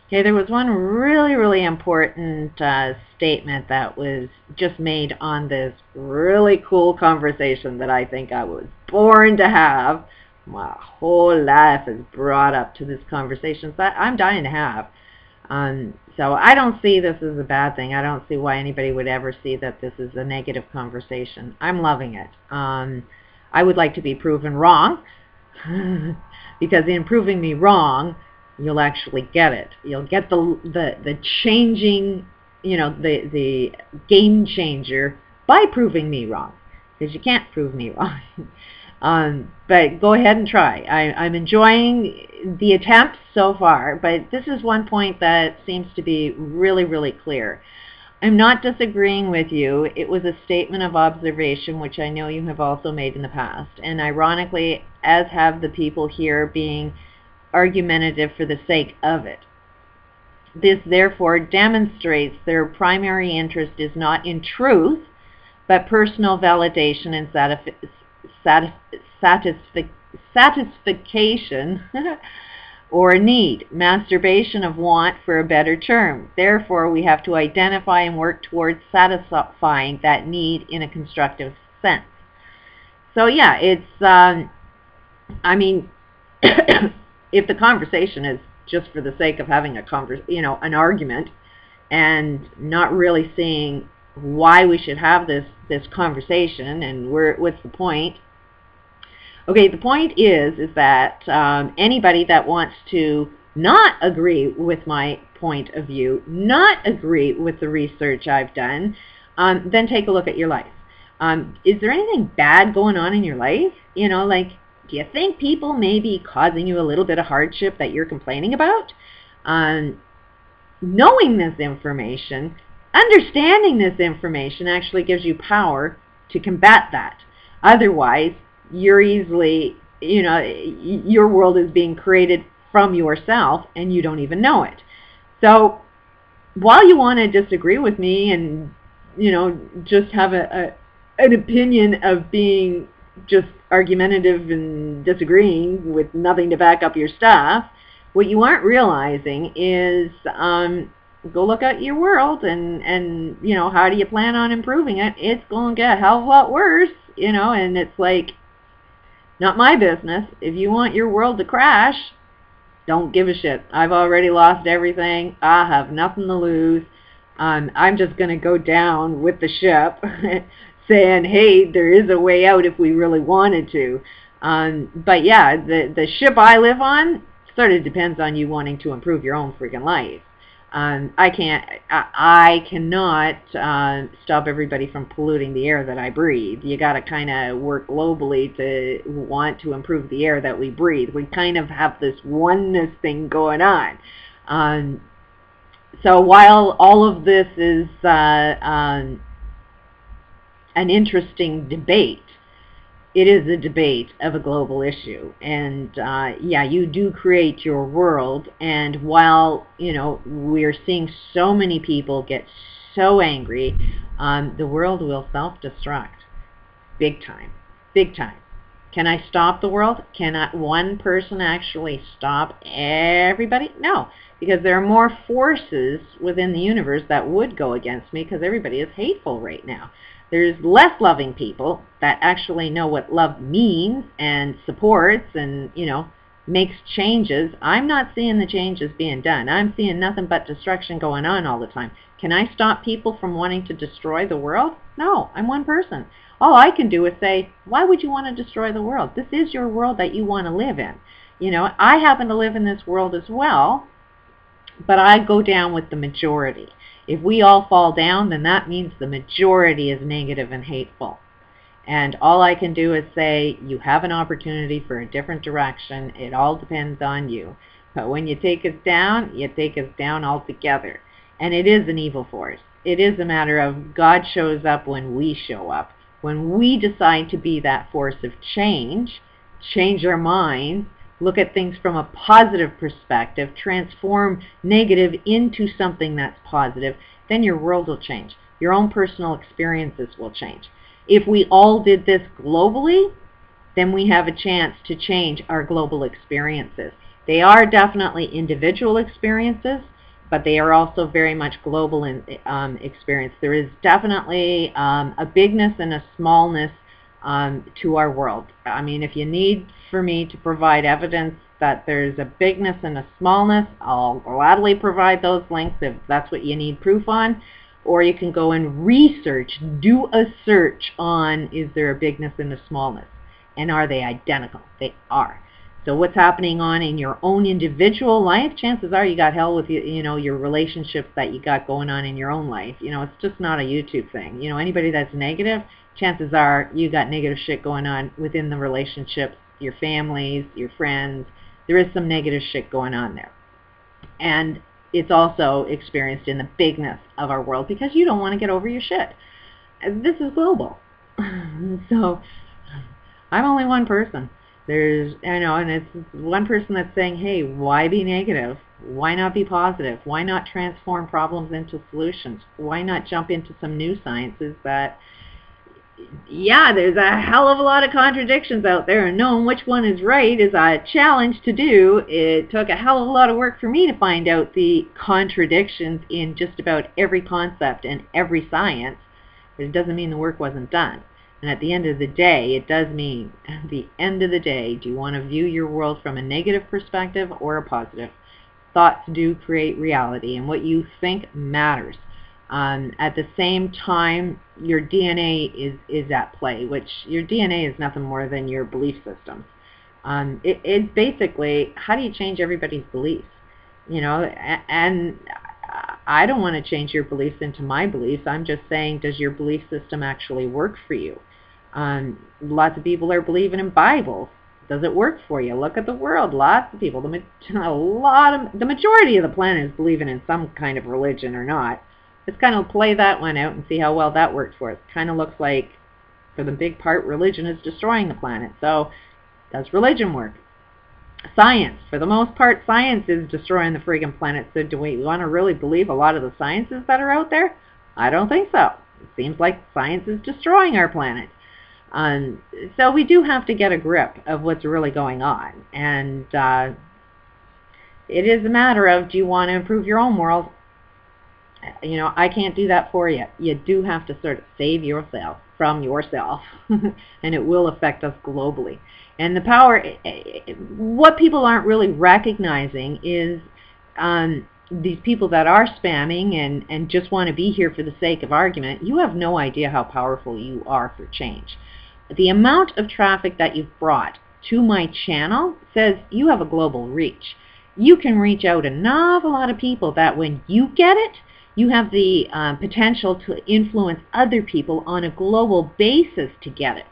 Okay, there was one really, really important statement that was just made on this really cool conversation that I think I was born to have. My whole life is brought up to this conversation that I'm dying to have. So I don't see this as a bad thing. I don't see why anybody would ever see that this is a negative conversation. I'm loving it. I would like to be proven wrong, because in proving me wrong, you'll actually get it. You'll get the changing, the game changer by proving me wrong, because you can't prove me wrong. But go ahead and try. I'm enjoying the attempts so far, but this is one point that seems to be really, really clear. I'm not disagreeing with you. It was a statement of observation, which I know you have also made in the past. And ironically, as have the people here, being argumentative for the sake of it. This therefore demonstrates their primary interest is not in truth, but personal validation and satisfaction or need, masturbation of want for a better term. Therefore, we have to identify and work towards satisfying that need in a constructive sense. So yeah, it's, I mean, if the conversation is just for the sake of having an argument, and not really seeing why we should have this conversation and what's the point. Okay, the point is that anybody that wants to not agree with my point of view, not agree with the research I've done, then take a look at your life. Is there anything bad going on in your life? Do you think people may be causing you a little bit of hardship that you're complaining about? Knowing this information, understanding this information actually gives you power to combat that. Otherwise, you're easily, your world is being created from yourself and you don't even know it. So while you want to disagree with me and, just have an opinion of being just argumentative and disagreeing with nothing to back up your stuff, what you aren't realizing is go look at your world and how do you plan on improving it? It's going to get a hell of a lot worse, and it's like, not my business. If you want your world to crash, don't give a shit. I've already lost everything. I have nothing to lose. I'm just going to go down with the ship saying, hey, there is a way out if we really wanted to. But yeah, the ship I live on sort of depends on you wanting to improve your own freaking life. I cannot stop everybody from polluting the air that I breathe. You got to kind of work globally to want to improve the air that we breathe. We kind of have this oneness thing going on. So while all of this is an interesting debate, it is a debate of a global issue. And yeah, you do create your world. And while, we're seeing so many people get so angry, the world will self-destruct. Big time. Big time. Can I stop the world? Cannot one person actually stop everybody? No, because there are more forces within the universe that would go against me, because everybody is hateful right now. There's less loving people that actually know what love means and supports and, makes changes. I'm not seeing the changes being done. I'm seeing nothing but destruction going on all the time. Can I stop people from wanting to destroy the world? No, I'm one person. All I can do is say, why would you want to destroy the world? This is your world that you want to live in. I happen to live in this world as well, but I go down with the majority. If we all fall down, then that means the majority is negative and hateful. And all I can do is say, you have an opportunity for a different direction. It all depends on you. But when you take us down altogether. And it is an evil force. It is a matter of God shows up when we show up. When we decide to be that force of change our minds, look at things from a positive perspective, transform negative into something that's positive, then your world will change. Your own personal experiences will change. If we all did this globally, then we have a chance to change our global experiences. They are definitely individual experiences, but they are also very much global in experience. There is definitely a bigness and a smallness to our world. I mean, if you need for me to provide evidence that there's a bigness and a smallness, I'll gladly provide those links if that's what you need proof on. Or you can go and research, do a search on, is there a bigness and a smallness? And are they identical? They are. So what's happening on in your own individual life, chances are you got hell with your relationships that you got going on in your own life. It's just not a YouTube thing. Anybody that's negative, chances are you got negative shit going on within the relationships, your families, your friends. There is some negative shit going on there. And it's also experienced in the bigness of our world because you don't want to get over your shit. This is global. So I'm only one person. And it's one person that's saying, hey, why be negative? Why not be positive? Why not transform problems into solutions? Why not jump into some new sciences that, yeah, there's a hell of a lot of contradictions out there, and knowing which one is right is a challenge to do. It took a hell of a lot of work for me to find out the contradictions in just about every concept and every science, but it doesn't mean the work wasn't done. And at the end of the day, it does mean, at the end of the day, do you want to view your world from a negative perspective or a positive? Thoughts do create reality, and what you think matters. At the same time, your DNA is at play, which your DNA is nothing more than your belief systems. It's basically, how do you change everybody's beliefs? And I don't want to change your beliefs into my beliefs. I'm just saying, does your belief system actually work for you? Lots of people are believing in Bibles. Does it work for you? Look at the world. Lots of people, the majority of the planet is believing in some kind of religion or not. Let's kind of play that one out and see how well that works for us. Kind of looks like, for the big part, religion is destroying the planet. So, does religion work? Science. For the most part, science is destroying the friggin' planet. So do we want to really believe a lot of the sciences that are out there? I don't think so. It seems like science is destroying our planet. So we do have to get a grip of what's really going on. And it is a matter of, do you want to improve your own world? I can't do that for you. You do have to sort of save yourself from yourself, and it will affect us globally. And the power, what people aren't really recognizing is these people that are spamming and just want to be here for the sake of argument, you have no idea how powerful you are for change. The amount of traffic that you've brought to my channel says you have a global reach. You can reach out an awful lot of people that when you get it, you have the potential to influence other people on a global basis to get it.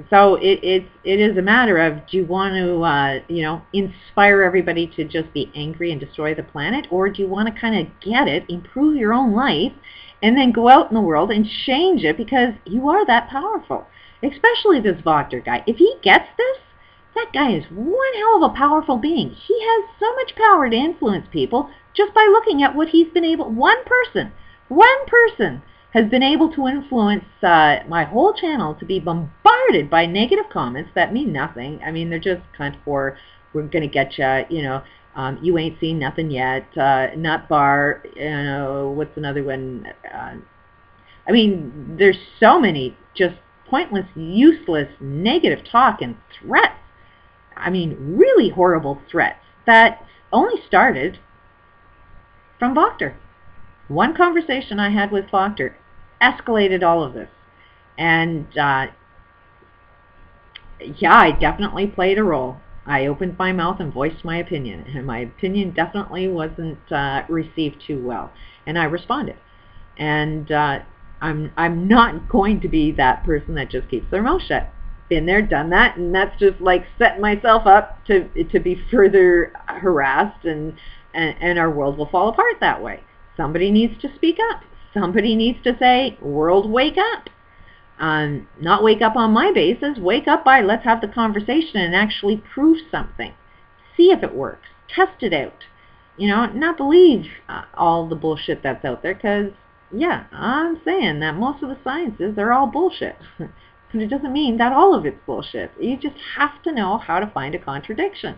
So it is a matter of, do you want to inspire everybody to just be angry and destroy the planet, or do you want to kind of get it, improve your own life, and then go out in the world and change it because you are that powerful? Especially this Wachter guy. If he gets this, that guy is one hell of a powerful being. He has so much power to influence people just by looking at what he's been able. One person has been able to influence my whole channel to be bombarded by negative comments that mean nothing. I mean, they're just kind of for, we're going to get you, you ain't seen nothing yet, nut bar, what's another one? I mean, there's so many just pointless, useless, negative talk and threats. I mean, really horrible threats that only started from Wachter. One conversation I had with Wachter escalated all of this. And, yeah, I definitely played a role. I opened my mouth and voiced my opinion, and my opinion definitely wasn't received too well. And I responded. And I'm not going to be that person that just keeps their mouth shut. Been there, done that, and that's just like setting myself up to be further harassed, and our world will fall apart that way. Somebody needs to speak up. Somebody needs to say, world, wake up. Not wake up on my basis. Wake up by, let's have the conversation and actually prove something. See if it works. Test it out. Not believe all the bullshit that's out there, because, yeah, I'm saying that most of the sciences, they're all bullshit. But it doesn't mean that all of it's bullshit. You just have to know how to find a contradiction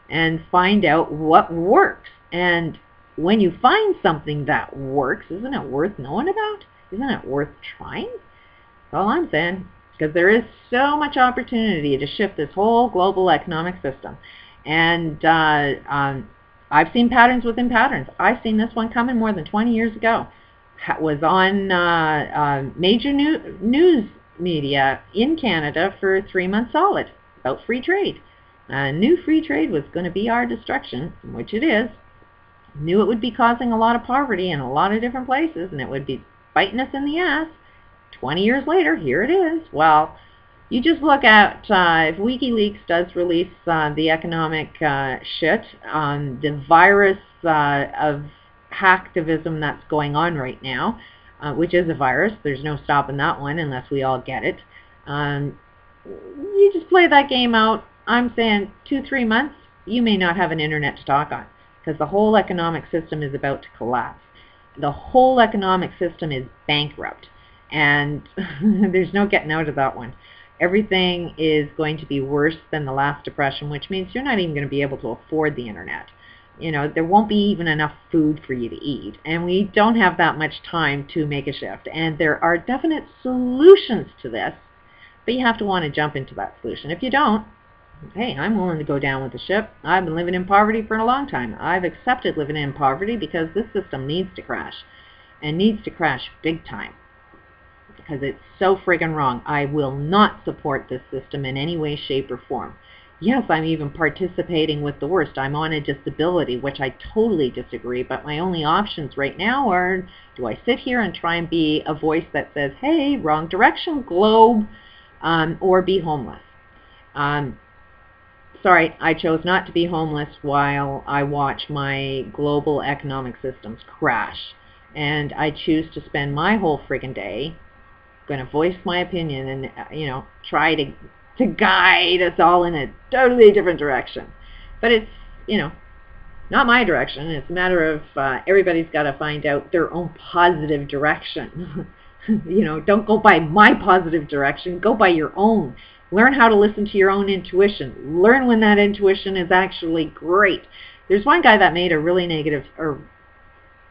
and find out what works. And when you find something that works, isn't it worth knowing about? Isn't it worth trying? That's all I'm saying. Because there is so much opportunity to shift this whole global economic system. And I've seen patterns within patterns. I've seen this one coming more than 20 years ago. It was on major news media in Canada for 3 months solid about free trade. Knew free trade was going to be our destruction, which it is. Knew it would be causing a lot of poverty in a lot of different places, and it would be biting us in the ass. 20 years later, here it is. Well, you just look at, if WikiLeaks does release the economic shit, the virus of hacktivism that's going on right now, which is a virus. There's no stopping that one unless we all get it. You just play that game out. I'm saying 2-3 months, you may not have an internet to talk on, because the whole economic system is about to collapse. The whole economic system is bankrupt, and there's no getting out of that one. Everything is going to be worse than the last depression, which means you're not even going to be able to afford the internet. You know, there won't be even enough food for you to eat, and we don't have that much time to make a shift. And there are definite solutions to this, but you have to want to jump into that solution. If you don't, hey, I'm willing to go down with the ship. I've been living in poverty for a long time. I've accepted living in poverty because this system needs to crash, and needs to crash big time, because it's so friggin' wrong. I will not support this system in any way, shape, or form. Yes, I'm even participating with the worst. I'm on a disability, which I totally disagree, but my only options right now are, do I sit here and try and be a voice that says, hey, wrong direction, globe, or be homeless? Sorry, I chose not to be homeless while I watch my global economic systems crash. And I choose to spend my whole friggin' day going to voice my opinion and, you know, try to guide us all in a totally different direction. But it's, you know, not my direction. It's a matter of everybody's got to find out their own positive direction. You know, don't go by my positive direction. Go by your own. Learn how to listen to your own intuition. Learn when that intuition is actually great. There's one guy that made a really negative, or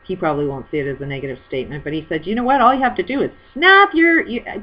he probably won't see it as a negative statement, but he said, you know what, all you have to do is snap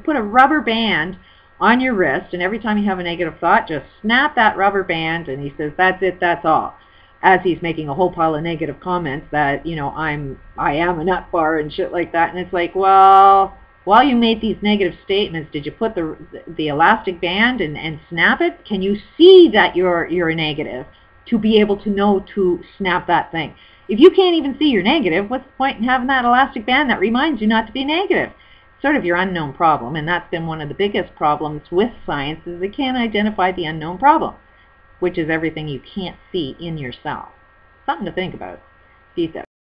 put a rubber band on your wrist, and every time you have a negative thought, just snap that rubber band, and he says, that's it, that's all. As he's making a whole pile of negative comments that, you know, I am a nut bar and shit like that, and it's like, well, while you made these negative statements, did you put the elastic band and snap it? Can you see that you're a negative to be able to know to snap that thing? If you can't even see you're negative, what's the point in having that elastic band that reminds you not to be negative? It's sort of your unknown problem, and that's been one of the biggest problems with science, is it can't identify the unknown problem, which is everything you can't see in yourself. Something to think about. Peace out.